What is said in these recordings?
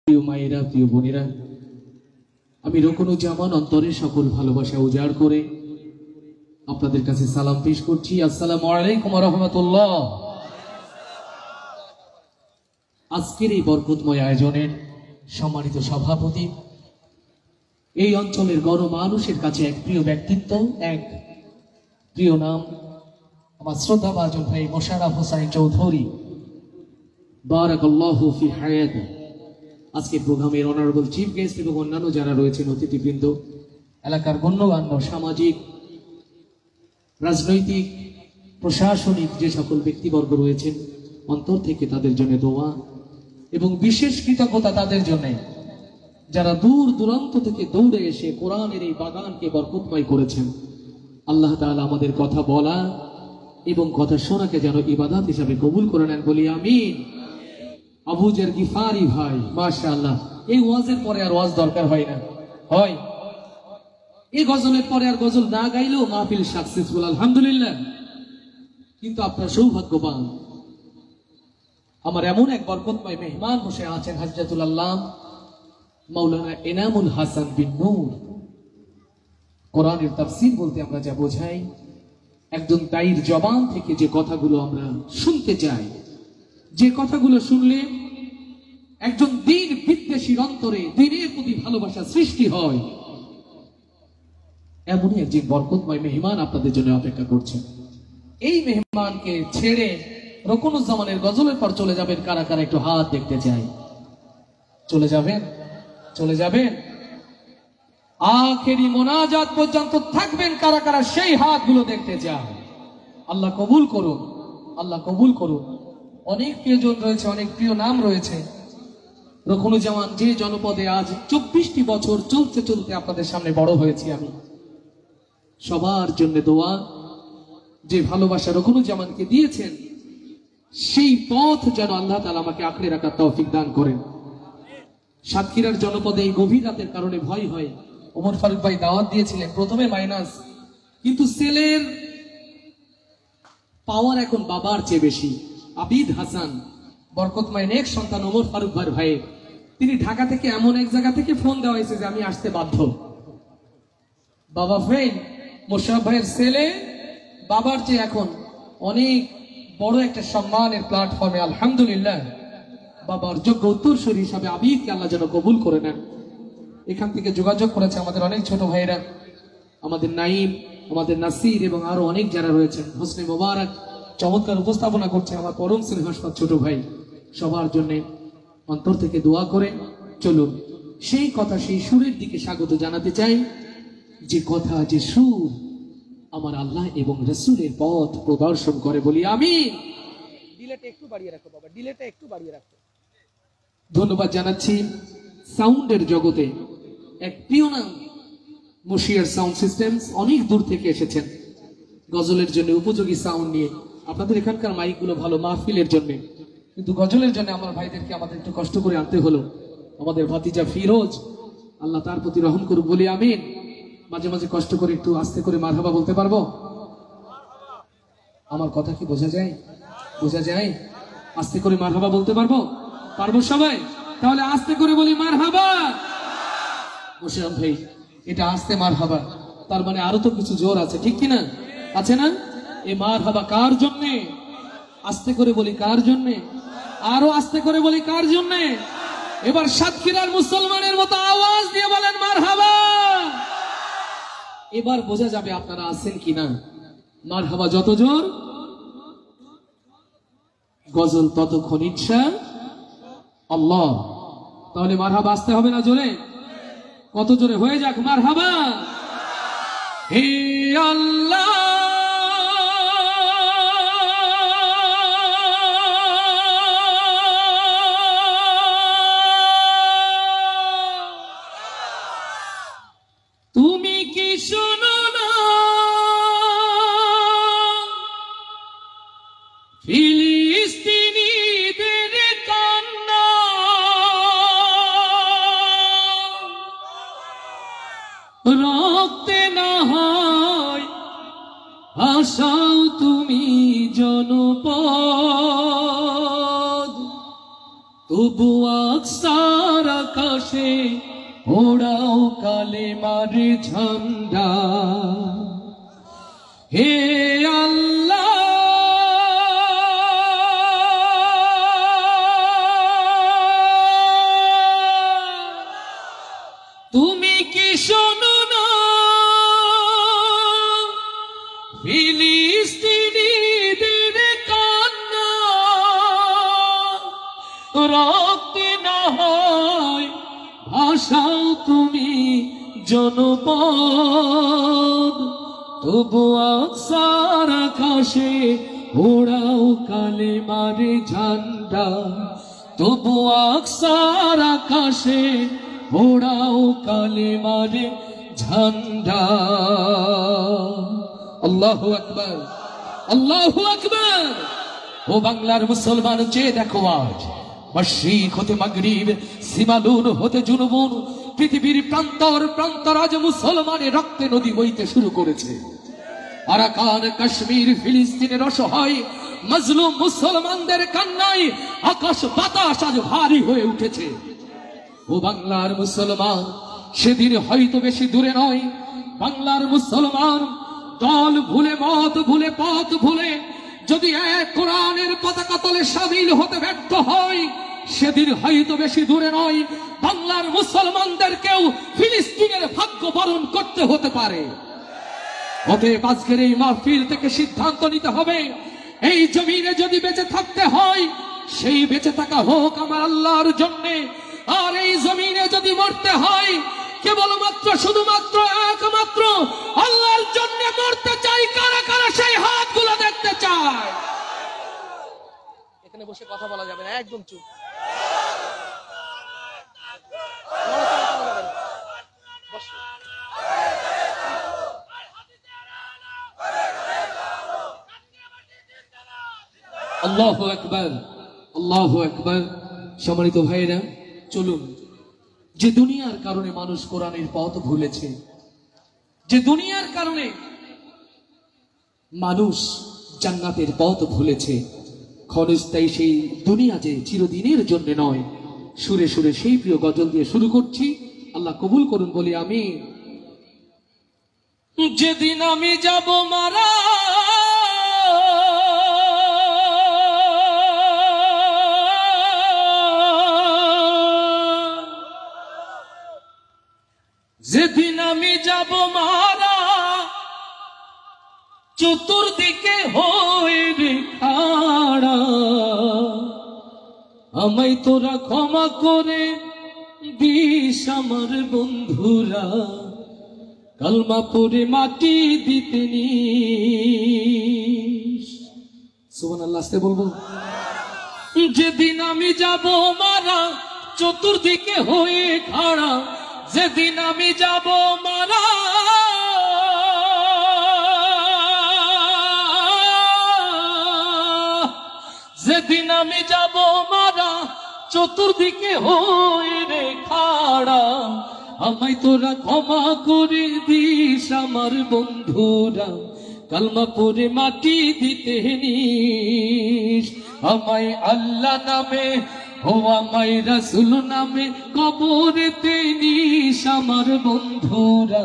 প্রিয় মায়েরা, প্রিয় বোনেরা, আমি রোকনুজ্জামান অন্তরে সকল ভালোবাসা উজাড় করে আপনাদের কাছে সালাম পেশ করছি। আসসালামু আলাইকুম ওয়া রাহমাতুল্লাহ। আজকের এই বরকতময় আয়োজনের সম্মানিত সভাপতি, এই অঞ্চলের গণমানুষের কাছে এক প্রিয় ব্যক্তিত্ব, এক প্রিয় নাম, আমার শ্রদ্ধাভাজন ভাই মোশাররফ হোসাইন চৌধুরী, বারাকাল্লাহু ফি হায়াতি। আজকের প্রোগ্রামের অনারেবল চিফ গেস্ট এবং অন্যান্য যারা রয়েছেন অতিথিবৃন্দ, এলাকার গণ্যমান্য সামাজিক, রাজনৈতিক, প্রশাসনিক যে সকল ব্যক্তিবর্গ রয়েছেন, অন্তর থেকে তাদের জন্য দোয়া এবং বিশেষ কৃতজ্ঞতা তাদের জন্য যারা দূর দূরান্ত থেকে দৌড়ে এসে কোরআনের এই বাগানকে বরকতময় করেছেন। আল্লাহ তাআলা আমাদের কথা বলা এবং কথা শোনাকে যেন ইবাদত হিসাবে কবুল করে নেন, বলি আমিন। আবু জার গিফারি ভাই, মাশাআল্লাহ, এই ওয়াজের পরে আর ওয়াজ দরকার হয় না, হয় এই গজলের পরে আর গজল না গাইলেও মাহফিল সাকসেসফুল, আলহামদুলিল্লাহ। কিন্তু আপনার সৌভাগ্যবান, আমার এমন এক বরকতময় মেহমান বসে আছেন, হযরতুল আল্লাহ মাওলানা এনামুল হাসান বিন নূর। কোরআনের তাফসীর বলতে আমরা যা বোঝাই, একজন দায়ীর জবান থেকে যে কথাগুলো আমরা শুনতে চাই, যে কথাগুলো শুনলে একজন দ্বীন বিদ্বেষীর অন্তরে দ্বীনের প্রতি ভালোবাসা সৃষ্টি হয়, এমনই একজন বরকতময় মেহমান আপনাদের জন্য অপেক্ষা করছেন। এই মেহমানকে ছেড়ে রোকনুজ্জামানের গজলের পর চলে যাবেন কারা কারা, একটু হাত দেখতে চাই। চলে যাবেন, চলে যাবেন, আখেরি মোনাজাত পর্যন্ত থাকবেন কারা কারা, সেই হাতগুলো দেখতে চাই। আল্লাহ কবুল করুন, আল্লাহ কবুল করুন। অনেক প্রিয়জন রয়েছে, অনেক প্রিয় নাম রয়েছে। রোকনুজ্জামান যে জনপদে আজ 24টি বছর চলতে চলতে আপনাদের সামনে বড় হয়েছি আমি, সবার জন্য দোয়া, যে ভালোবাসা রোকনুজ্জামানকে দিয়েছেন সেই পথ যেন আল্লাহ তাআলা আমাকে আঁকড়ে রাখার তৌফিক দান করেন। সাতক্ষীরার জনপদে এই গভীর রাতের কারণে ভয় হয়। ওমর ফারুক ভাই দাওয়াত দিয়েছিলেন, প্রথমে মাইনাস, কিন্তু ছেলের পাওয়ার এখন বাবার চেয়ে বেশি। আবিদ হাসান বরকতময় নেক সন্তান ওমর ফারুক ভাই, তিনি ঢাকা থেকে এমন এক জায়গা থেকে ফোন দেওয়া হয়েছে যে আমি আসতে বাধ্য। বাবা ফ্রেন্ড মোশাররফ ভাইয়ের ছেলে বাবার চেয়ে এখন অনেক বড় একটা সম্মানের প্ল্যাটফর্মে, আলহামদুলিল্লাহ, বাবার যোগ্য উত্তরসূরি হিসাবে আবিদকে আল্লাহ যেন কবুল করে নেন। এখান থেকে যোগাযোগ করেছে আমাদের অনেক ছোট ভাইরা, আমাদের নাইম, আমাদের নাসির এবং আরো অনেক যারা রয়েছেন। হোসনে মোবারক চমৎকার উপস্থাপনা করছে আমার পরম স্নেহস্পদ ছোট ভাই। সবার জন্য অন্তর থেকে দোয়া করে চলুন সেই কথা, সেই সুরের দিকে স্বাগত জানাতে চাই, যে কথা, যে সুর আমার আল্লাহ এবং রাসূলের পথ প্রদর্শন করে, বলি আমিন। ডিলেটা একটু বাড়িয়ে রাখো বাবা, ডিলেটা একটু বাড়িয়ে রাখো। ধন্যবাদ জানাচ্ছি সাউন্ডের জগতে এক প্রিয় নাম, মশিয়ার সাউন্ড সিস্টেমস, অনেক দূর থেকে এসেছেন গজলের জন্য উপযোগী সাউন্ড নিয়ে। আপনাদের এখানকার মাইকগুলো ভালো মাহফিলের জন্য, কিন্তু গজলের জন্য আমার ভাইদেরকে আমাদের একটু কষ্ট করে আনতে হলো। আমাদের ভাতিজা ফিরোজ, আল্লাহ তার প্রতি রহম করুক, বলি আমিন। মাঝে মাঝে কষ্ট করে একটু আস্তে করে মারহাবা বলতে পারবো? আমার কথা কি বোঝা যায়? বোঝা যায়? আস্তে করে মারহাবা বলতে পারবো? পারবো সবাই? তাহলে আস্তে করে বলি মারহাবা। মোশাররফ ভাই, এটা আস্তে মারহাবা, তার মানে আরো তো কিছু জোর আছে, ঠিক কিনা? আছে না? এই মারহাবা কার জন্যে? আস্তে করে বলি কার জন্যে? আরো আস্তে করে বলি কার জন্যে? এবার সাতক্ষীরার মুসলমানের মতো আওয়াজ দিয়ে বলেন মারহাবা। এবার বোঝা যাবে আপনারা আছেন কিনা। মারহাবা যত জোর, গজল ততক্ষণ ইচ্ছা আল্লাহ। তাহলে মারহাবা আসতে হবে না জোরে? কত জোরে? হয়ে যাক মারহাবা। হে আল্লাহ, তুমি কি শোনো না ফিলিস্তিনিদের কান্না, রক্তে না হয় আশাও তুমি জনপদ, তবু আকসার আকাশে ওড়াও কালেমার ঝান্ডা। হে আল্লাহ তুমি কি শোনো না ফিলিস্তিনিদের কান্না, রক্তে না হয় ভাষাও তুমি জনপদ, তবু আকসার আকাশে ওড়াও কালেমার ঝান্ডা, তবু আকসার আকাশে ওড়াও কালেমার ঝান্ডা। আল্লাহু আকবার, আল্লাহু আকবার। ও বাংলার মুসলমান চেয়ে দেখো আজ মাশরিক হতে মাগরিব, সিমালুন হতে জুনুবুন, পৃথিবীর প্রান্তর প্রান্তর আজ মুসলমানের রক্তে নদী বইতে শুরু করেছে। আরাকান, কাশ্মীর, ফিলিস্তিনের অসহায় মজলুম মুসলমানদের কান্নায় আকাশ বাতাস আজ ভারী হয়ে উঠেছে। ও বাংলার মুসলমান, সেদিন হয়তো বেশি দূরে নয়, বাংলার মুসলমান দল ভুলে, মত ভুলে, পথ ভুলে যদি এক কোরআনের পতাকা তলে শামিল হতে ব্যর্থ হয়, সেদিন হয়তো বেশি দূরে নয়, বাংলার মুসলমানদেরকেও ফিলিস্তিনের ভাগ্য বরণ করতে হতে পারে। অতএব আজকের এই মাহফিল থেকে সিদ্ধান্ত নিতে হবে, এই জমিনে যদি বেঁচে থাকতে হয়, সেই বেঁচে থাকা হোক আমার আল্লাহর জন্যে, আর এই জমিনে যদি মরতে হয় কেবলমাত্র শুধুমাত্র একমাত্র আল্লাহর জন্য মরতে চাই। কারা কারা সেই হাতগুলো দেখতে চায়? এখানে বসে কথা বলা যাবে না, একদম চুপ। আল্লাহু আকবার, আল্লাহু আকবার। সম্মানিত ভাইরা, চলুন, যে দুনিয়ার কারণে মানুষ কোরআনের পথ ভুলেছে, যে দুনিয়ার কারণে মানুষ জান্নাতের পথ ভুলেছে, ক্ষণস্থায়ী সেই দুনিয়া যে চিরদিনের জন্য নয়, সুরে সুরে সেই প্রিয় গজল দিয়ে শুরু করছি। আল্লাহ কবুল করুন বলি আমি। যেদিন আমি যাব মারা, যেদিন আমি যাব মারা, চতুর্দিকে হয়ে রে খাড়া, আমায় তোরা ক্ষমা করে দিস আমার বন্ধুরা, কালমা পড়ে মাটি দিতে নিস। সুবহানাল্লাহ, আস্তে বলবো। যেদিন আমি যাব মারা, চতুর্দিকে হয়ে খাড়া, যেদিন আমি যাব মারা, যেদিন আমি যাব মারা, চতুর্দিকে হয়ে রে খাড়া, আমায় তোরা ক্ষমা করে দিস আমার বন্ধুরা, কালমা পড়ে মাটি দিতে নিস। আমায় আল্লাহ নামে, ও আমায় রাসূল নামে কবরেতে নিস আমার বন্ধুরা,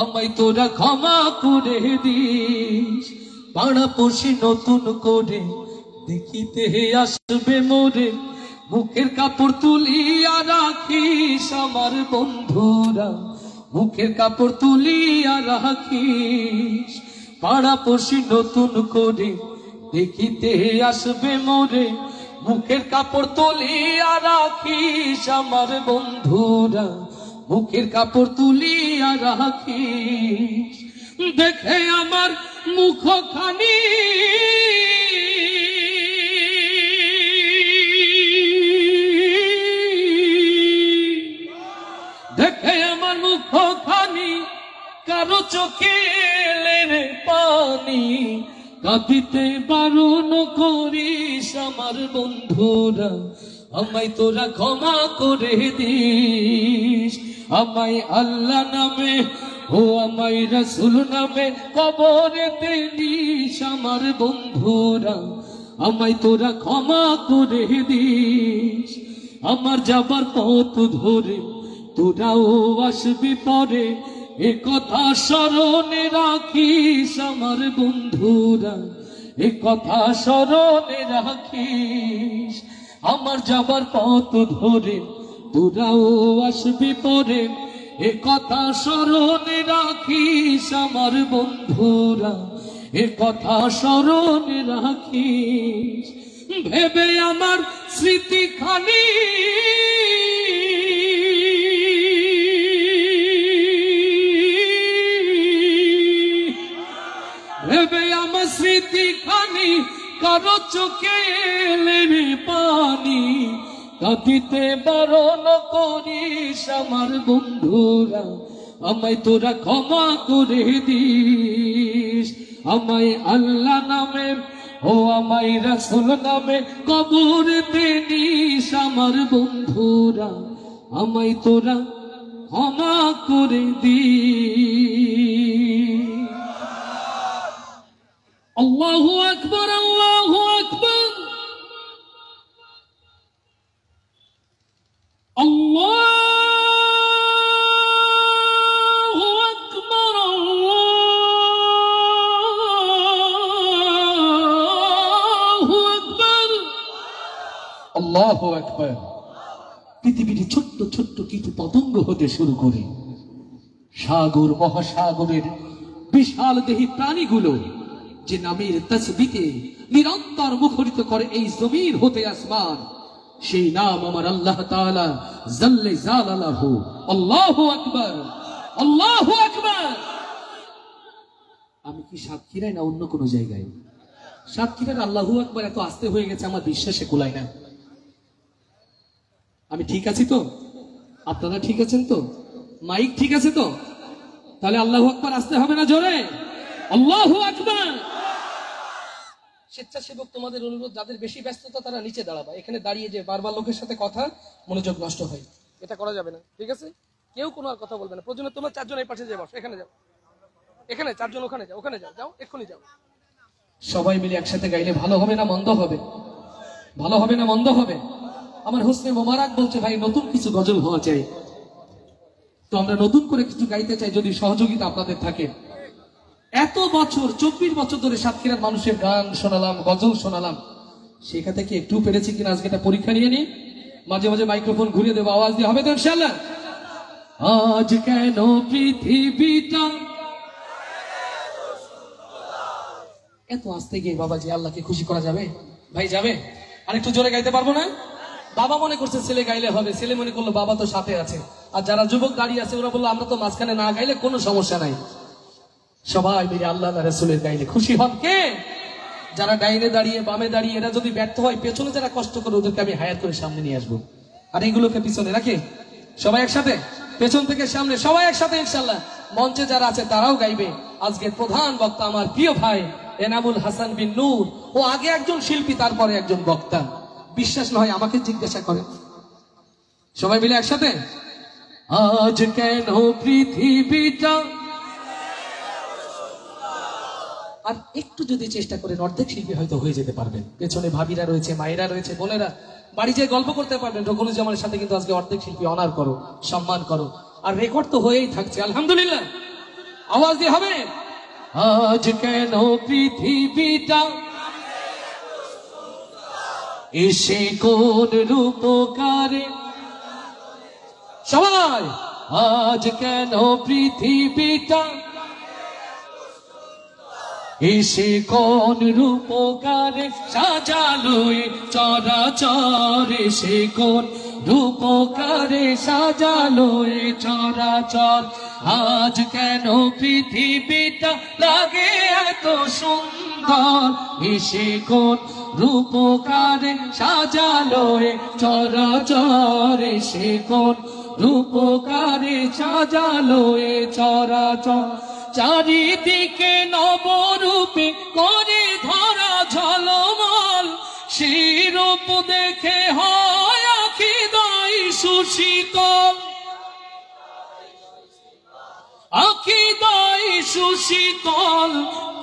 আমায় তোরা ক্ষমা করে দিস। পাড়া পড়শি নতুন করে দেখিতে আসবে মোরে, মুখের কাপড় তুলিয়া রাখিস আমার বন্ধুরা, মুখের কাপড় তুলিয়া রাখিস। পাড়া পড়শি নতুন করে দেখিতে আসবে মোরে, মুখের কাপড় তুলিয়া রাখিস আমার বন্ধুরা, মুখের কাপড় তুলিয়া রাখিস। দেখে আমার মুখখানি দেখে আমার মুখখানি কারো চোখে এলে পানি, কাঁদিতে বারণ করিস আমার বন্ধুরা, আমায় তোরা ক্ষমা করে দিস। আমায় আল্লাহ নামে, ও আমায় রাসূল নামে কবরেতে নিস আমার বন্ধুরা, আমায় তোরা ক্ষমা করে দিস। আমার যাবার পথ ধরে তোরাও আসবি পরে, এ কথা স্মরণে রাখিস আমার বন্ধুরা, এ কথা স্মরণে রাখিস। আমার যাবার পথ ধরে তোরাও আসবি পরে, এ কথা স্মরণে রাখিস আমার বন্ধুরা, এ কথা স্মরণে রাখিস। ভেবে আমার স্মৃতি খালি ভেবে আমার স্মৃতি খানি কারো চোখে এলে পানি, কাঁদিতে বারণ করিস আমার বন্ধুরা, আমায় তোরা ক্ষমা করে দিস। আমায় আল্লাহ নামে ও আমায় রাসূল নামে কবরেতে নিস আমার বন্ধুরা, আমায় তোরা ক্ষমা করে দিস। আল্লাহু আকবার, আল্লাহু আকবার, আল্লাহু আকবার, আল্লাহু আকবার, আল্লাহু আকবার। পৃথিবীর ছোট্ট ছোট্ট কিছু পতঙ্গ হতে শুরু করে সাগর মহাসাগরের বিশাল দেহী প্রাণীগুলো যে নামের তাসবিতে নিরন্তর মুখরিত করে এই জমিন হতে আসমান, সেই নাম আমার আল্লাহ তাআলা জাল্লে জালালাহু। আল্লাহু আকবার, আল্লাহু আকবার। আমি কি সাতক্ষীরায় না অন্য কোনো জায়গায়? সাতক্ষীরার আল্লাহু আকবার এত আস্তে হয়ে গেছে আমার বিশ্বাসে কুলায় না। আমি ঠিক আছি তো? আপনারা ঠিক আছেন তো? মাইক ঠিক আছে তো? তাহলে আল্লাহু আকবার আসতে হবে না জোরে? আল্লাহু আকবার। স্বেচ্ছাসেবক তোমাদের অনুরোধ, যাদের বেশি ব্যস্ততা তারা নিচে দাঁড়াবা। এখানে দাঁড়িয়ে যে বারবার লোকের সাথে কথা, মনোযোগ নষ্ট হয়, এটা করা যাবে না, ঠিক আছে? কেউ কোনো আর কথা বলবে না। প্রয়োজনে তোমার চারজন এই পাশে যে বসো, এখানে যাও, এখানে চারজন ওখানে যাও, ওখানে যাও, যাও এক্ষুনি যাও। সবাই মিলে একসাথে গাইলে ভালো হবে না মন্দ হবে? ভালো হবে না মন্দ হবে? আমার হোসনে মোবারক বলছে ভাই নতুন কিছু গজল হওয়া চাই, তো আমরা নতুন করে কিছু গাইতে চাই যদি সহযোগিতা আপনাদের থাকে। এত বছর 24 বছর ধরে সাতক্ষীরার মানুষের গান শোনালাম, গজল শোনালাম, সেখান থেকে একটু পেরেছি কিনা আজকে একটা পরীক্ষা নিয়ে নিই। মাঝে মাঝে মাইক্রোফোন ঘুরিয়ে দেবো, আওয়াজ দিয়ে হবে তো ইনশাআল্লাহ? আজ কেন পৃথিবীটা এত আস্তে গিয়ে বাবাজি আল্লাহকে খুশি করা যাবে? ভাই যাবে? আর একটু জোরে গাইতে পারবো না? বাবা মনে করছে ছেলে গাইলে হবে, ছেলে মনে করলো বাবা তো সাথে আছে, আর যারা যুবক দাঁড়িয়ে আছে ওরা বললো আমরা তো মাঝখানে না গাইলে কোনো সমস্যা নাই। সবাই মিলে আল্লাহ রাসূলের গাইলে খুশি হন কে? যারা ডাইনে দাঁড়িয়ে বামে দাঁড়িয়ে এরা যদি ব্যর্থ হয়, পেছনে যারা কষ্ট করে ওদেরকে আমি হায়াত করে সামনে নিয়ে আসবো, আর এইগুলোকে পিছনে রাখে। সবাই একসাথে, পেছন থেকে সামনে, সবাই একসাথে ইনশাআল্লাহ। মঞ্চে যারা আছে তারাও গাইবে। আজকের প্রধান বক্তা আমার প্রিয় ভাই এনামুল হাসান বিন নূর, ও আগে একজন শিল্পী তারপরে একজন বক্তা। বিশ্বাস না হয় আমাকে জিজ্ঞাসা করেন। সবাই মিলে একসাথে, আজ কেন পৃথিবীটা, আর একটু যদি চেষ্টা করেন অর্ধেক শিল্পী হয়তো হয়ে যেতে পারবেন। পেছনে ভাবিরা রয়েছে, মায়েরা রয়েছে, বোনেরা, বাড়ি যেয়ে গল্প করতে পারবেন। রকুনুজ্জামানের সাথে কিন্তু আজকে অর্ধেক শিল্পী অনার করো, সম্মান করো, আর রেকর্ড তো হয়েই থাকছে আলহামদুলিল্লাহ। আওয়াজ দিয়ে হবে, আজ কেন পৃথিবীটা এসে কোন রূপকারে, সবাই আজ কেন পৃথিবীটা এসে কোন রূপকারে সাজালো চরাচর, এসে কোন রূপকারে সাজালো চরাচর। আজ কেন পৃথিবীটা লাগে এত সুন্দর, এসে কোন রূপকারে সাজালো চরাচর, এসে কোন রূপকারে সাজালো চরাচর। চারিদিকে নবরূপে করে ধরা ঝলমল, সেই রূপ দেখে হয় আখি দাই সুশীতল, আখি দাই সুশীতল।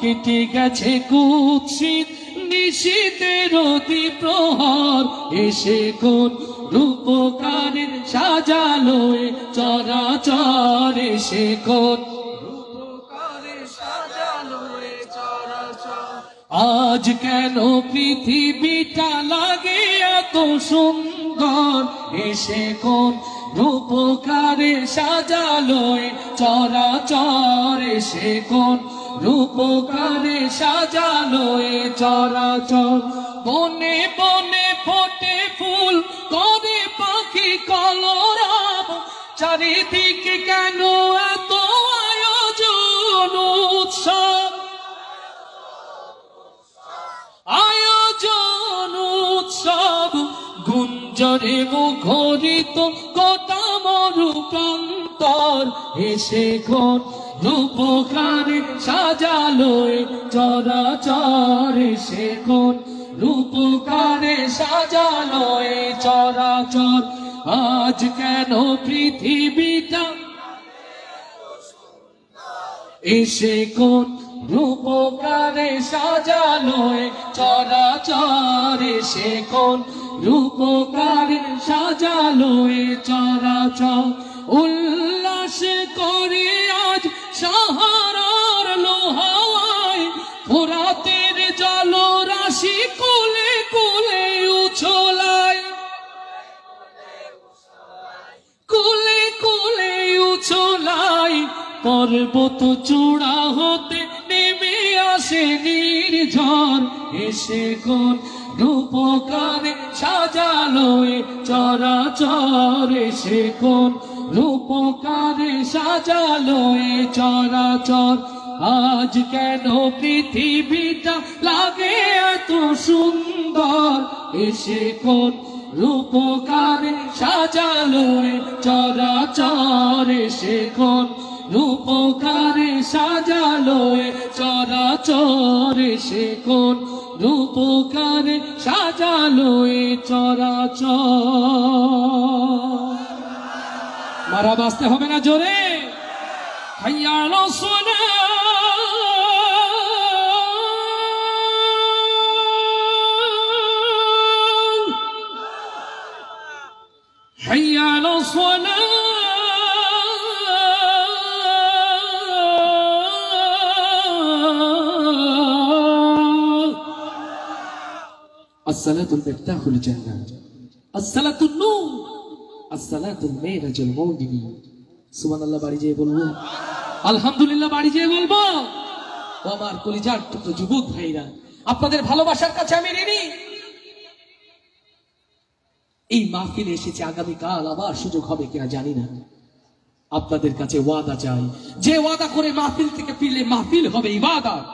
কেটে গেছে কুৎসিত নিশীতের অতি প্রহর, এসে কোন রূপকারের সাজালো এ চরাচর সে কোন আজ কেন পৃথিবীটা লাগে এত সুন্দর এসে কোন রূপকারে সাজালো এ চরাচর এসে কোন রূপকারে সাজালো এ চরাচর বনে বনে ফোটে ফুল করে পাখি কলরব চারিদিকে কেন এত আয়োজন উৎসব আয়োজন উৎসব গুঞ্জরে মুখরিত গোটা মরু প্রান্তর এসে কোন রূপকারে সাজালো এ চরাচর এসে কোন রূপকারে সাজালো এ চরাচর আজ কেন পৃথিবীটা এসে কোন রূপকারে সাজালো এ চরাচর এসে কোন রূপকারে সাজালো এ চরাচর উল্লাস করে আজ সাহারার লোহাওয়ায় ফোরাতের জলরাশি কুলে কুলে উছলায় কুলে কুলে উছলায় পর্বত চূড়া হতে নেমে আসে নির্ঝর এসে কোন রূপকারে সাজালো এ চরাচর এসে কোন রূপকারে সাজালো এ চরাচর আজ কেন পৃথিবীটা লাগে এত সুন্দর এসে কোন রূপকারে সাজালো এ চরাচর এসে কোন রূপকারে সাজালো এ চরাচর এসে কোন রূপকারে সাজালো এ চরাচর মারা বাঁচতে হবে না জোরে হাইয়া আলা সালাত হাইয়া আলা সালাত الصلاة مفتاح الجنة الصلاة النور الصلاة المعراج الموعود সুবহান আল্লাহ বাড়ি যেয়ে বলবো আলহামদুলিল্লাহ বাড়ি যেয়ে বলবো ও আমার কলিজার টুকরো যুবক ভাইরা আপনাদের ভালোবাসার কাছে আমি ঋণী এই মাহফিলে এসেছে আগামীকাল আবার সুযোগ হবে কিনা জানি না আপনাদের কাছে ওয়াদা চাই যে ওয়াদা করে মাহফিল থেকে ফিরলে মাহফিল হবে ইবাদত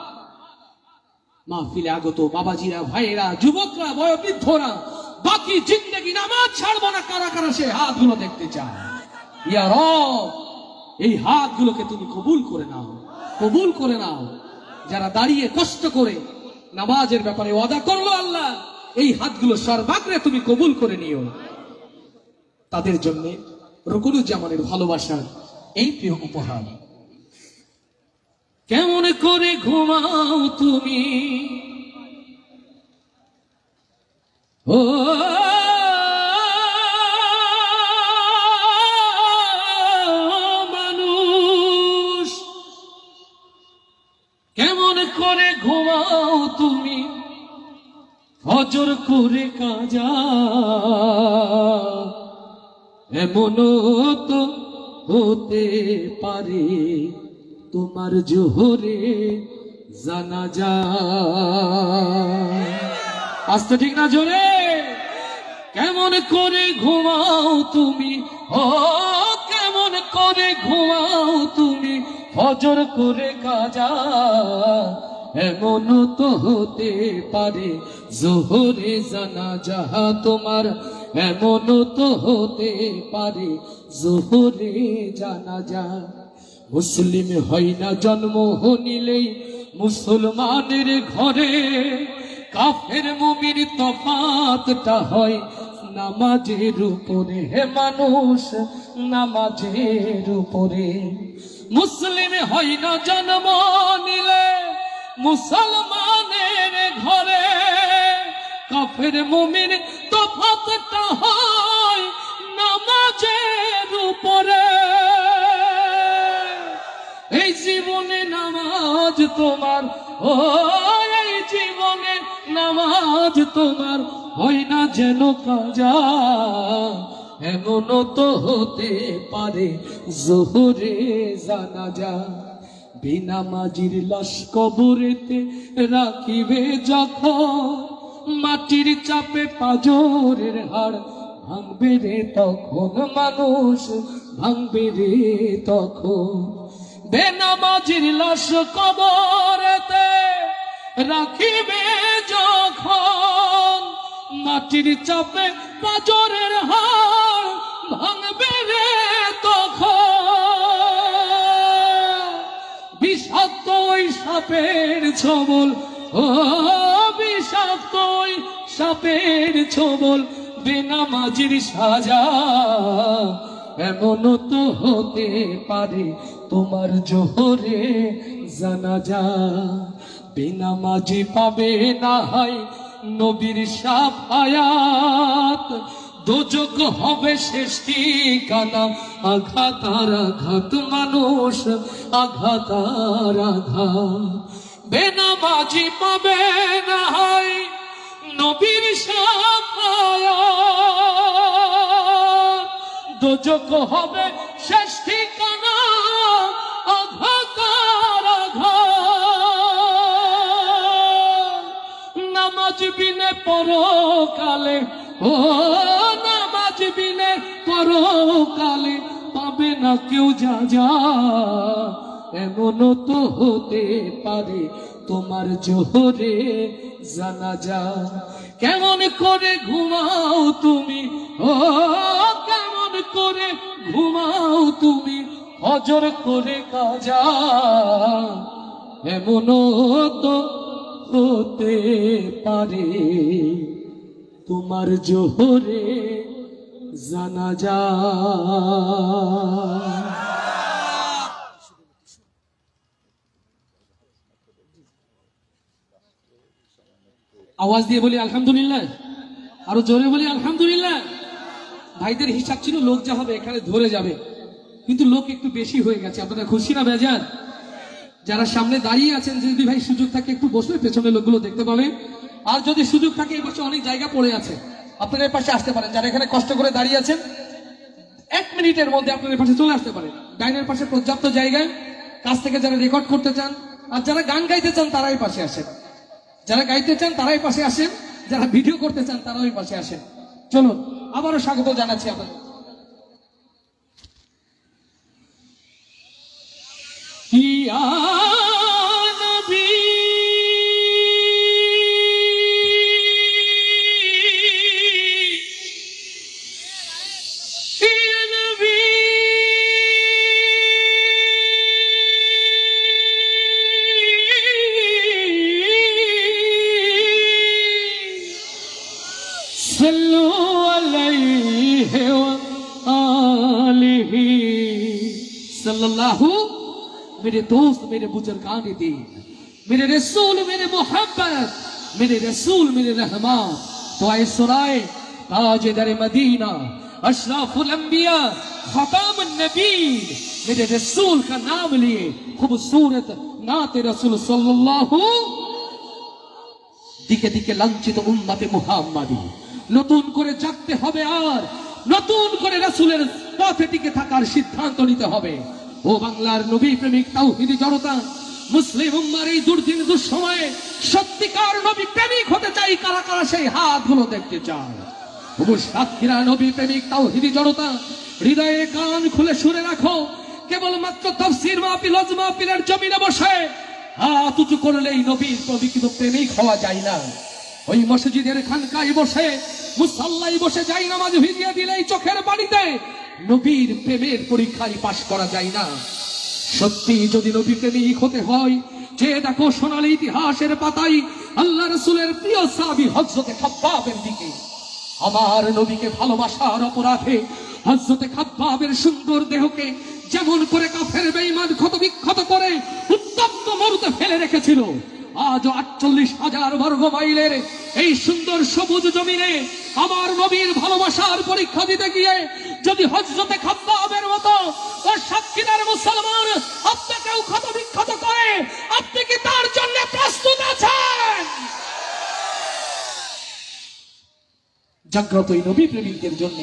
মাহফিলে আগত বাবাজিরা ভাইয়েরা যুবকরা বয়োবৃদ্ধরা বাকি জিন্দেগি নামাজ ছাড়বো না কারা কারা সে হাতগুলো দেখতে চায় ইয়া রব এই হাতগুলোকে তুমি কবুল করে নাও যারা দাঁড়িয়ে কষ্ট করে নামাজের ব্যাপারে ওয়াদা করলো আল্লাহ এই হাতগুলো সর্বাগ্রে তুমি কবুল করে নিও তাদের জন্য রুকুনুজ্জামানের ভালোবাসা এই প্রিয় উপহার কেমন করে ঘুমাও তুমি ও মানুষ কেমন করে ঘুমাও তুমি ফজর করে কাজা এমনও তো হতে পারে তোমার জোহরে জানাজা আস্তে ঠিক না জোরে কেমন করে ঘুমাও তুমি ও কেমন করে ঘুমাও তুমি ফজর করে কাজা এমন তো হতে পারে জোহরে জানাজা তোমার এমন তো হতে পারে জোহরে জানাজা মুসলিম হয় না জন্ম নিলেই মুসলমানের ঘরে কাফের মুমিন তফাতটা হয় নামাজের উপরে হে মানুষ নামাজের উপরে মুসলিম হয় না জন্ম নিলে মুসলমানের ঘরে কাফের মুমিন তফাতটা হয় তোমার ও এই জীবনে নামাজ তোমার হয় না যেন কাজা, এমনও তো হতে পারে জোহরে জানাজা। বেনামাজির লাশ কবরেতে রাখিবে যখন, মাটির চাপে পাজরের হাড় ভাঙবে রে তখন, মানুষ ভাঙবে রে তখন। বেনামাজির লাশ কবরেতে রাখিবে যখন, মাটির চাপে পাজরের হাড় ভাঙবে রে তখন। বিষাক্ত ওই সাপের ছোবল ও বিষাক্ত ওই সাপের ছোবল বেনামাজির সাজা, এমনও তো হতে পারে তোমার জোহরে জানাজা। বেনামাজি পাবে না হয় নবীর শাফায়াত, দোজখ হবে শেষ ঠিকানা, আঘাত আর আঘাত মানুষ আঘাত আর আঘাত। বেনামাজি পাবে না হয় নবীর শাফায়াত, দোজখ হবে শেষ ঠিকানা, আঘাত আর আঘাত। নামাজ বিনে পরকালে ও নামাজ বিনে পরকালে পাবে না কেউ যা যা, এমনও তো হতে পারে তোমার জোহরে জানাজা। কেমন করে ঘুমাও তুমি ও কেমন করে ঘুমাও তুমি ফজর করে কাজা, এমনও তো হতে পারে তোমার জোহরে জানাজা। আওয়াজ দিয়ে বলি আলহামদুলিল্লাহ, আরো জোরে বলি আলহামদুলিল্লাহ। ভাইদের হিসাব ছিল লোক যা হবে এখানে ধরে যাবে, কিন্তু লোক একটু বেশি হয়ে গেছে। আপনারা খুশি না বেজান? যারা সামনে দাঁড়িয়ে আছেন যদি ভাই সুযোগ থাকে একটু বসলে পেছনের লোকগুলো দেখতে পাবেন, আর যদি সুযোগ থাকে এই পাশে অনেক জায়গা পড়ে আছে, আপনারা এই পাশে আসতে পারেন। যারা এখানে কষ্ট করে দাঁড়িয়ে আছেন 1 মিনিটের মধ্যে আপনাদের পাশে চলে আসতে পারেন। ডাইনের পাশে পর্যাপ্ত জায়গায়, কাছ থেকে যারা রেকর্ড করতে চান আর যারা গান গাইতে চান তারাই পাশে আসেন, যারা গাইতে চান তারাই পাশে আসেন, যারা ভিডিও করতে চান তারাই পাশে আসেন। চলুন আবারও স্বাগত জানাচ্ছি আপনাদের। ইয়া নবী ইয়া নবী सल्लु अलैहि व आलिहि सल्लल्लाहु। मेरे दोस्त मेरे बुजुर्गान दीन, मेरे रसूल मेरे मोहब्बत, मेरे रसूल मेरे रहमान, तो आए सुनाए ताजदार मदीना अशरफुल अंबिया खतामुन नबी, मेरे रसूल का नाम लिए खूबसूरत नाते रसूल सल्लल्लाहु। दिके दिके लांछित उम्मते मुहाम्मादी নতুন করে জাগতে হবে, আর নতুন করে রাসূলের পথে টিকে থাকার সিদ্ধান্ত নিতে হবে। ও বাংলার নবী প্রেমিক তাওহীদি জনতা, মুসলিম উম্মার এই দুর্দিন দুঃসময়ে সত্যিকার নবী প্রেমিক হতে চাই কারা কারা সেই হাতগুলো দেখতে চায়। ও সাক্ষীরা নবী প্রেমিক তাওহীদি জনতা, হৃদয়ে কান খুলে শুনে রাখো, কেবলমাত্র তাফসীর মাহফিল ওয়াজ মাহফিলের জমিনে বসে হাত উঁচু করলেই নবীর প্রকৃত প্রেমিক হওয়া যায় না। ওই মসজিদের খানকায় বসে মুসাল্লায় বসে যাই নামাজ ভিজিয়ে দিলেই চোখের পানিতে নবীর প্রেমের পরীক্ষায় পাশ করা যায় না। সত্যি যদি নবী প্রেমিক হতে হয়, যে দেখো সোনালী ইতিহাসের পাতায় আল্লাহ রাসূলের প্রিয় সাহাবী হযরতে খাব্বাবের দিকে। আমার নবীকে ভালোবাসার অপরাধে হযরতে খাব্বাবের সুন্দর দেহকে যেমন করে কাফের বেঈমান ক্ষত বিক্ষত করে উত্তপ্ত মরুতে ফেলে রেখেছিল, আজ ৪৮,০০০ বর্গ মাইলের এই সুন্দর সবুজ জমিনে আমার নবীর ভালোবাসার পরীক্ষা দিতে গিয়ে যদি হযরতে খাব্বাবের মতো ও সাক্ষীদার মুসলমান আপনাকেও ক্ষত বিক্ষত করে, আপনি কি জাগ্রত এই নবী প্রেমিকদের জন্য।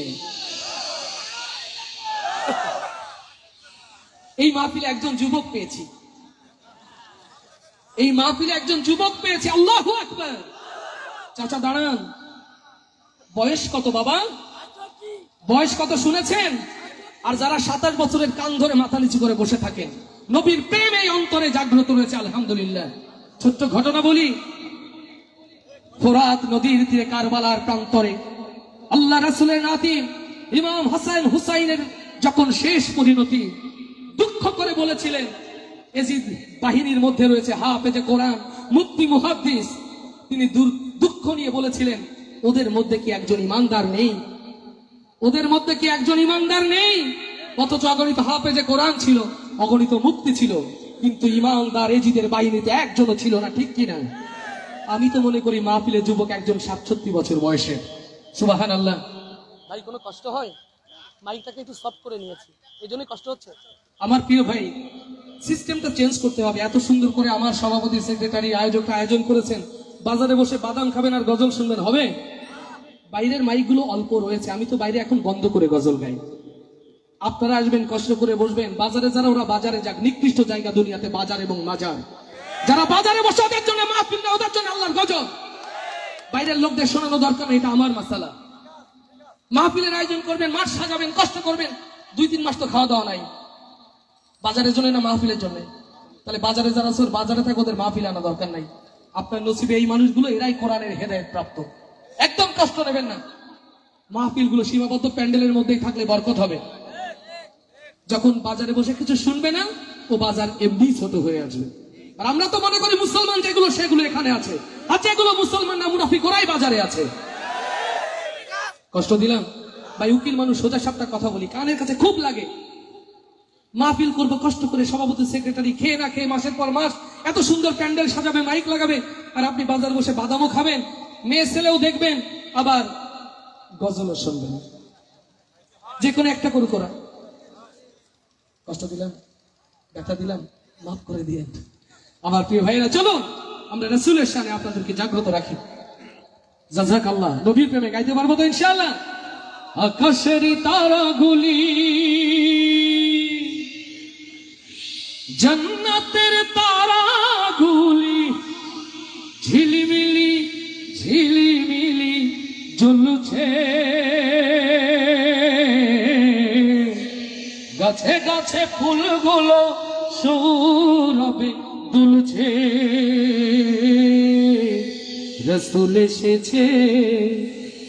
এই মাহফিলে একজন যুবক পেয়েছি, এই মাহফিলে একজন যুবক পেয়েছি। আল্লাহু আকবার। চাচা দাঁড়ান, বয়স কত বাবা? বয়স কত শুনেছেন? আর যারা 27 বছরের কান ধরে মাথা নিচু করে বসে থাকেন, নবীর প্রেম এই অন্তরে জাগ্রত রয়েছে আলহামদুলিল্লাহ। ছোট্ট ঘটনা বলি, ফোরাত নদীর তীরে কারবালার প্রান্তরে আল্লাহ রাসূলের নাতি ইমাম হাসান হুসাইনের যখন শেষ পরিণতি, দুঃখ করে বলেছিলেন, এজিদ বাহিনীর মধ্যে রয়েছে হাফেজে কোরআন, মুফতি মুহাদ্দিস, তিনি দুঃখ নিয়ে বলেছিলেন, ওদের মধ্যে কি একজন ইমানদার নেই? ওদের মধ্যে কি একজন ইমানদার নেই? অথচ অগণিত হাফেজে কোরআন ছিল, অগণিত মুফতি ছিল, কিন্তু ইমানদার এজিদের বাহিনীতে একজনও ছিল না, ঠিক কিনা? আমি তো মনে করি মাহফিলে যুবক একজন 67 বছর বয়সের। সুবহানাল্লাহ। ভাই কোনো কষ্ট হয়? মাইকটাকে একটু সফট করে নিয়েছি, এই জন্যই কষ্ট হচ্ছে। আমার প্রিয় ভাই, সিস্টেমটা চেঞ্জ করতে হবে। এত সুন্দর করে আমার সভাপতি সেক্রেটারি আয়োজকরা আয়োজন করেছেন, বাজারে বসে বাদাম খাবেন আর গজল শুনবেন, হবে? বাইরের মাইকগুলো অল্প রয়েছে, আমি তো বাইরে এখন বন্ধ করে গজল গাই। আপনারা আসবেন, কষ্ট করে বসবেন। বাজারে যারা, ওরা বাজারে যাক, নিকৃষ্ট জায়গা দুনিয়াতে বাজার এবং মাজার। যারা বাজারে বসে, ওদের জন্য মাহফিল না, ওদের জন্য আল্লাহর গজল। বাইরের লোকদের শোনানো দরকার নেই, এটা আমার মাসালা। মাহফিলের আয়োজন করবেন, মাঠ সাজাবেন, কষ্ট করবেন, 2-3 মাস তো খাওয়া দাওয়া নাই। বাজারের জন্য না মাহফিলের জন্য? তাহলে বাজারে যারা আছে, বাজারে থাকে, ওদের মাহফিল আনা দরকার নাই। আপনার নসিবে এই মানুষগুলো, এরাই কোরআনের হেদায়েত প্রাপ্ত। একদম কষ্ট নেবেন না। মাহফিলগুলো সীমাবদ্ধ প্যান্ডেলের মধ্যেই থাকলে বরকত হবে। যখন বাজারে বসে কিছু শুনবে না, ও বাজার এমনি ছোট হয়ে আসবে। আর আমরা তো মনে করি মুসলমান যেগুলো, সেগুলো এখানে আছে, আর যেগুলো মুসলমান না মুনাফিক, ওরাই বাজারে আছে। কষ্ট দিলাম ভাই, উকিল মানুষ, সোজা সাপটা কথা বলি, কানের কাছে খুব লাগে। মাহফিল করবো কষ্ট করে, সভাপতি সেক্রেটারি খেয়ে না খেয়ে মাসের পর মাস এত সুন্দর প্যান্ডেল সাজাবে, মাইক লাগাবে, আর আপনি বাজার বসে বাদামও খাবেন, মেয়ে ছেলেও দেখবেন, আবার গজলও শুনবেন। যে কোনো একটা করুক ওরা। কষ্ট দিলাম, ব্যথা দিলাম, মাফ করে দিয়েন। আমার প্রিয় ভাইয়েরা, চলুন আমরা রাসূলের শানে আপনাদেরকে জাগ্রত রাখি। জাযাকাল্লাহ। নবীর প্রেমে গাইতে পারবো তো ইনশাআল্লাহ? আকাশের তারাগুলি, জান্নাতের তারাগুলি, ঝিলিমিলি ঝিলিমিলি জ্বলছে, গাছে গাছে ফুলগুলো সৌরভে দুলছে, রাসূল এসেছে,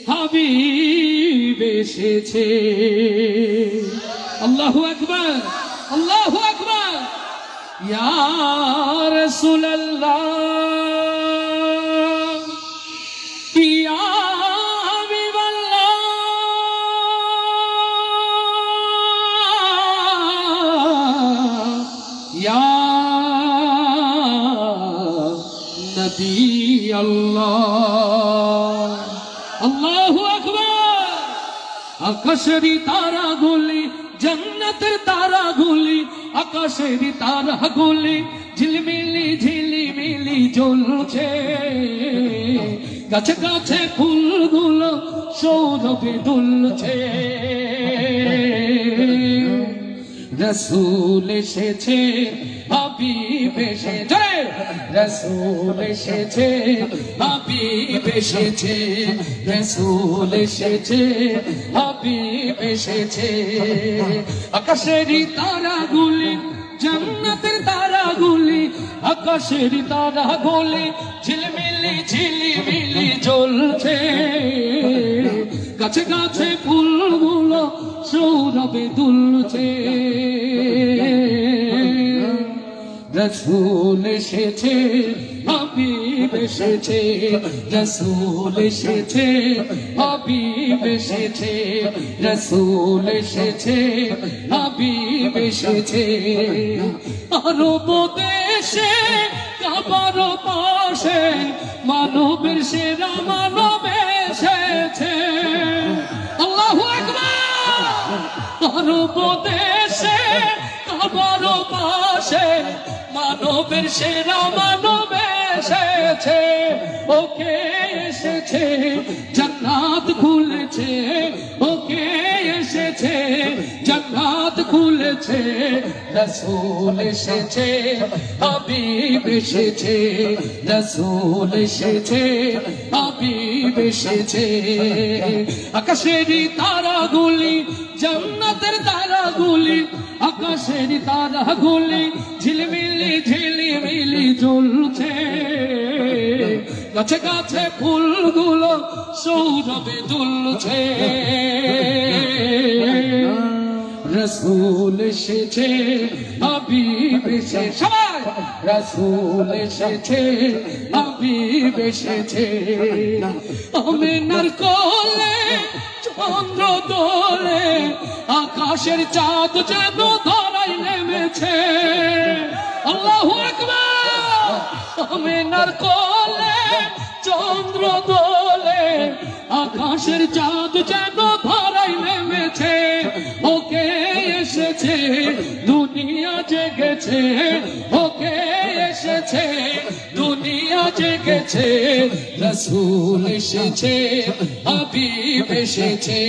হাবিব এসেছে। আল্লাহু আকবার, আল্লাহু আকবার। ইয়া রাসূলুল্লাহ, ইয়া হাবিবাল্লাহ, ইয়া নবী আল্লাহ। আল্লাহু আকবার। আকাশের তারাগুলি, জান্নাতের তারাগুলি, আকাশের তারাগুলি, ঝিলমিলি ঝিলিমিলি জ্বলছে, গাছে গাছে ফুলগুলো সৌরভে দুলছে, রাসূল এসেছে, হাবিব এসেছে, রাসূল এসেছে, হাবিব এসেছে, রাসূল এসেছে, হাবিব এসেছে। আকাশের তারাগুলি, জান্নাতের তারাগুলি, আকাশের তারাগুলি, ঝিলমিলি ঝিলিমিলি জ্বলছে, গাছে গাছে ফুলগুলো সৌরভে দুলছে, রাসূল এসেছে, হাবিব এসেছে, রাসূল এসেছে, হাবিব এসেছে, রাসূল এসেছে, হাবিব এসেছে। আরব দেশে কাবার পাশে মানবের সেরা মানব এসেছে। আল্লাহু আকবার। আরব দেশে কাবার পাশে মানবের সেরা মানব এসেছে, ওকে এসেছে, জান্নাত খুলেছে ওকে এসেছে জান্নাত খুলেছে রাসূল এসেছে হাবিব এসেছে রাসূল এসেছে হাবিব এসেছে আকাশের তারাগুলি জান্নাতের তারাগুলি আকাশের তারাগুলি ঝিলমিলি ঝিলমিলি জ্বলছে গাছে গাছে ফুলগুলো সৌরভে দুলছে রাসূল এসেছে হাবিব এসেছে সবাই রাসূল এসেছে হাবিব এসেছে আমিনার কোলে চন্দ্র দোলে আকাশের চাঁদ যেন ধরায় নেমেছে আল্লাহু আকবার আমিনার কোলে চন্দ্র দোলে আকাশের চাঁদ যেন ধরায় নেমেছে ওকে এসেছে দুনিয়া জেগেছে ওকে এসেছে দুনিয়া জেগেছে রাসূল এসেছে হাবিব এসেছে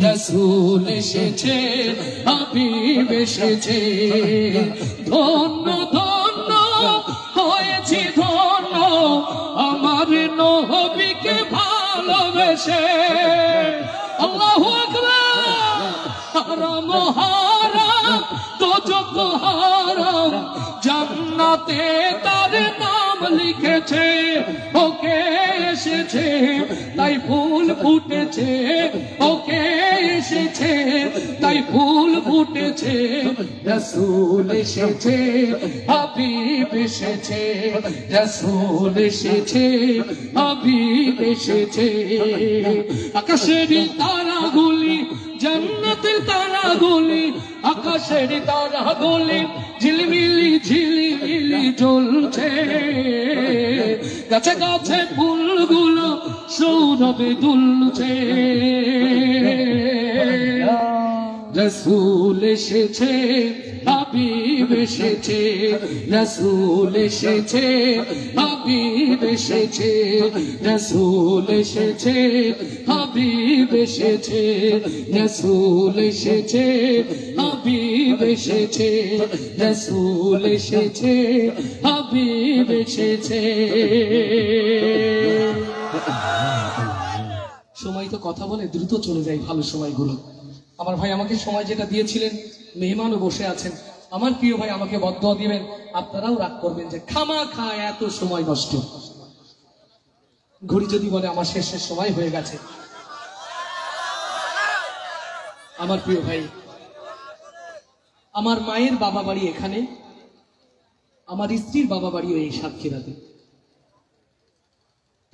রাসূল এসেছে হাবিব এসেছে ধন্য ধন্য হয়েছি ধন্য আমার নবীকে ভালোবেসে আল্লাহু আকবার হারাম হারাম দোজখ হারাম জান্নাতে তার নাম লিখেছে ওকে এসেছে তাই ফুল ফুটেছে ওকে এসেছে তাই ফুল ফুটেছে রাসূল এসেছে হাবিব এসেছে রাসূল এসেছে হাবিব এসেছে আকাশের তারাগুলি জান্নাতের তারাগুলি আকাশের তারাগুলি ঝিলমিলি ঝিলমিলি জ্বলছে গাছে গাছে ফুলগুলো সৌরভে দুলছে রাসূল এসেছে হাবিব এসেছে রাসূল এসেছে হাবিব এসেছে রাসূল এসেছে হাবিব এসেছে রাসূল এসেছে হাবিব এসেছে রাসূল এসেছে হাবিব এসেছে সময় তো কথা বলে দ্রুত চলে যায় ভালো সময়গুলো আমার ভাই আমাকে সময় যেটা দিয়েছিলেন মেহমানও বসে আছেন আমার প্রিয় ভাই আমাকে বদদোয়া দিবেন আপনারাও রাগ করবেন যে খামাখা এত সময় নষ্ট ঘড়ি যদি বলে আমার শেষের সময় হয়ে গেছে আমার প্রিয় ভাই আমার মায়ের বাবা বাড়ি এখানে আমার স্ত্রীর বাবা বাড়িও এই সাতক্ষীরাতে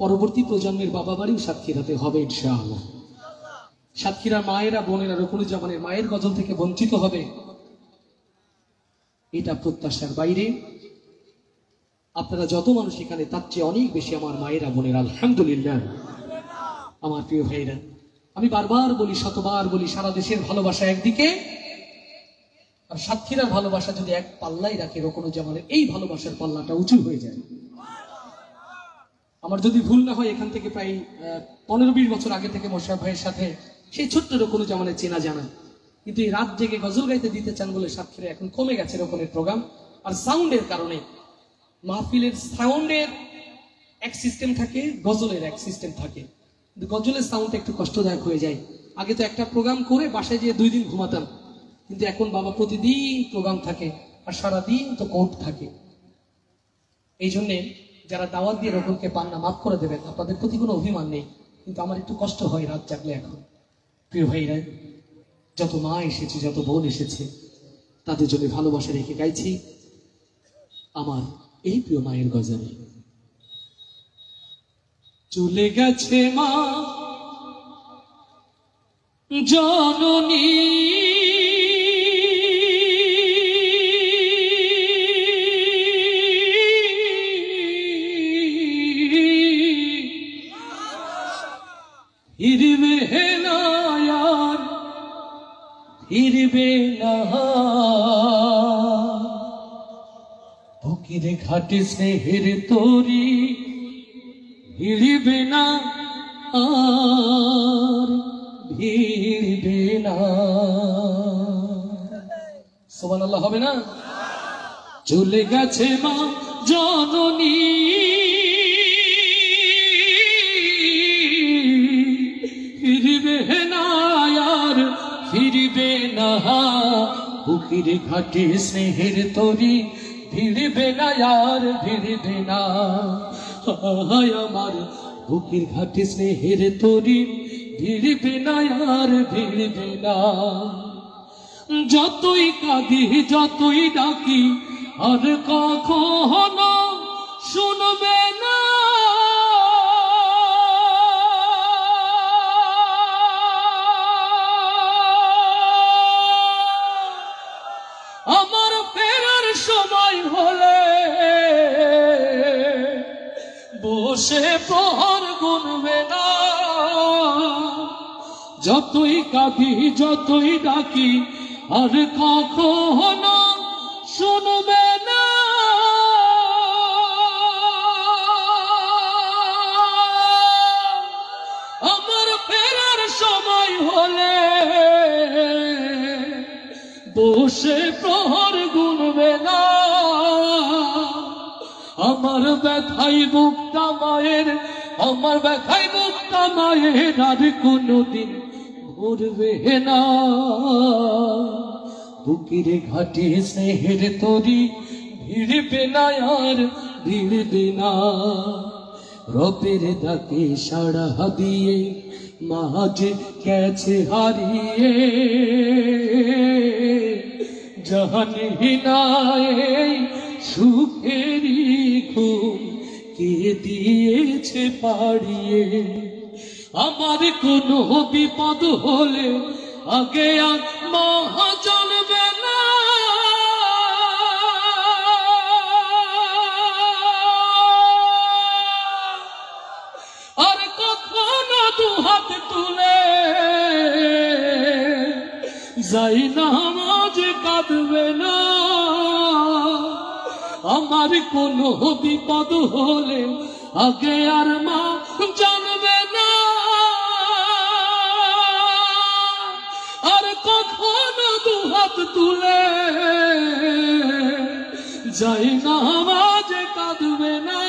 পরবর্তী প্রজন্মের বাবা বাড়িও সাতক্ষীরাতে হবে ইনশাআল্লাহ সাতক্ষীরার মায়েরা বোনেরা রকুনুজ্জামানের মায়ের গজল থেকে বঞ্চিত হবে এটা প্রত্যাশার বাইরে আপনারা যত মানুষ এখানে তার চেয়ে অনেক বেশি আমার মায়েরা বোনেরা আলহামদুলিল্লাহ আমার প্রিয় ভাইরা আমি বারবার বলি শতবার বলি সারা দেশের ভালোবাসা একদিকে আর সাতক্ষীরার ভালোবাসা যদি এক পাল্লাই রাখে রকুনুজ্জামানের এই ভালোবাসার পাল্লাটা উঁচু হয়ে যায় আমার যদি ভুল না হয় এখান থেকে প্রায় 15-20 বছর আগে থেকে মোশাররফ ভাইয়ের সাথে সেই ছোট্ট রকুনুজ্জামানের চেনা জানা কিন্তু এই রাত জেগে গজল গাইতে দিতে চান বলে সাতক্ষীরা এখন কমে গেছে রকমের প্রোগ্রাম আর সাউন্ডের কারণে মাহফিলের সাউন্ডের এক সিস্টেম থাকে গজলের এক সিস্টেম থাকে কিন্তু গজলের সাউন্ড একটু কষ্টদায়ক হয়ে যায় আগে তো একটা প্রোগ্রাম করে বাসায় যেয়ে 2 দিন ঘুমাতাম কিন্তু এখন বাবা প্রতিদিন প্রোগ্রাম থাকে আর সারাদিন তো কোর্ট থাকে এই জন্যে যারা দাওয়াত দিয়ে রকমকে পান না মাফ করে দেবেন আপনাদের প্রতি কোনো অভিমান নেই কিন্তু আমার একটু কষ্ট হয় রাত জাগলে এখন প্রিয় ভাইরা যত মা এসেছে যত বোন এসেছে তাদের জন্য ভালোবাসা রেখে গাইছি আমার এই প্রিয় মায়ের গজলে চলে গেছে মা জননী হিরবে না यार হিরবে না ফকির ঘাটে সে হের তোরি হিরবে না আর ভিড়বে না। সুবহানাল্লাহ হবে না? চলে গেছে মা জননী, ফিরবে না আর ফিরবে না। বুকের ঘাটে স্নেহের তরি, ভিড়বে না আর ভিড়বে না। হায় আমার বুকের ঘাটে স্নেহের তরি, ভিড়বে না আর ভিড়বে না। যতই কাঁদি যতই ডাকি আর কখনো শুনবে না। আমার ফেরার সময় হলে বসে প্রহর গুনবে না। যতই কাঁদি যতই ডাকি আর কখনো শুনবে না। আমার ফেরার সময় হলে বসে প্রহর গুনবে না। আমার ব্যথাই বুকটা মায়ের, আমার ব্যথাই বুকটা মায়ের আর কোনদিন ভরবে না। বুকের ঘাটে স্নেহের তরি, ভিড়বে না আর ভিড়বে না। রবের ডাকে সাড়া দিয়ে মাঝ গেছে হারিয়ে, জানি না এই সুখেরই ঘুম কে দিয়েছে পাড়িয়ে। আমার কোনো বিপদ হলে আগে আর মা জানবে না। আর কখনো দুহাত তুলে যাই না মাঝ কাঁদবে না। আমার কোনো বিপদ হলে আগে আর মা জানবে না। আর কখনো দুহাত তুলে যাই না মাঝে কাঁদবে না।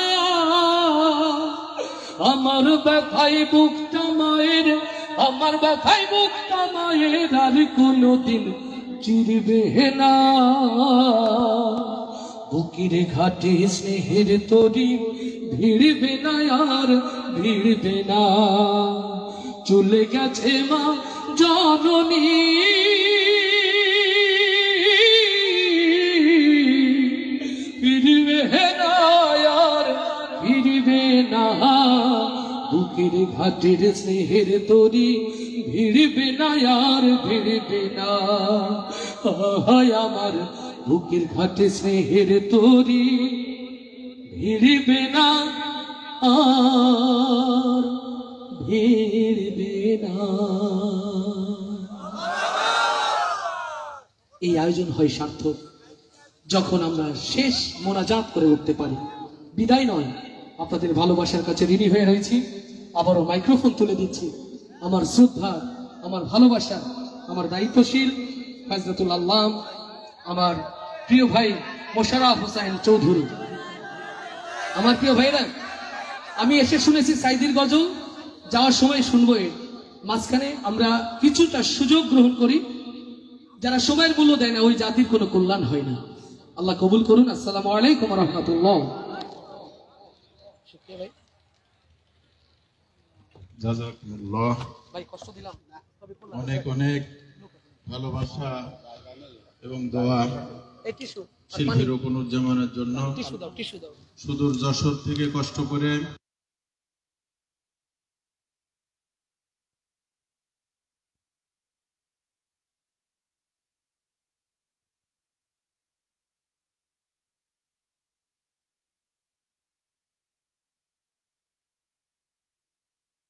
আমার ব্যথাই বুকটা মায়ের, আমার ব্যথাই বুকটা মায়ের আর কোনদিন চিরবে না। বুকের ঘাটে স্নেহের তরি, ভিড়বে না আর ভিড়বে না। চলে গেছে মা জননী, ফিরবে না আর ফিরবে না। বুকের ঘাটের স্নেহের তরি, ভিড়বে না আর ভিড়বে না। হায় আমার বুকের ঘাটে স্নেহের তরি, ভিড়বে না আর ভিড়বে না। এই আয়োজন হয় সার্থক যখন আমরা শেষ মোনাজাত করে উঠতে পারি। বিদায় নয়, আপনাদের ভালোবাসার কাছে ঋণী হয়ে রয়েছি। আবারও মাইক্রোফোন তুলে দিচ্ছি আমার শ্রদ্ধা, আমার ভালোবাসা, আমার দায়িত্বশীল হাজরাতুল আল্লাহ, আমার প্রিয় ভাই মোশাররফ হোসেন চৌধুরী। আমার প্রিয় ভাইরা, আমি এসে শুনেছি সাইদির গজল, যাওয়ার সময় শুনবো। মাঝখানে আমরা কিছুটা সুযোগ গ্রহণ করি। যারা সময়ের মূল্য দেয় না ওই জাতির কোনো কল্যাণ হয় না। আল্লাহ কবুল করুন। আসসালামু আলাইকুম ওয়া রাহমাতুল্লাহ। জাযাকুমুল্লাহ। ভাই কষ্ট দিলাম, অনেক অনেক ভালোবাসা এবং দোয়া শিল্পী রুকনুজ্জামানের জন্য টিস্যু দাও, টিস্যু দাও। সুদূর যশোর থেকে কষ্ট করে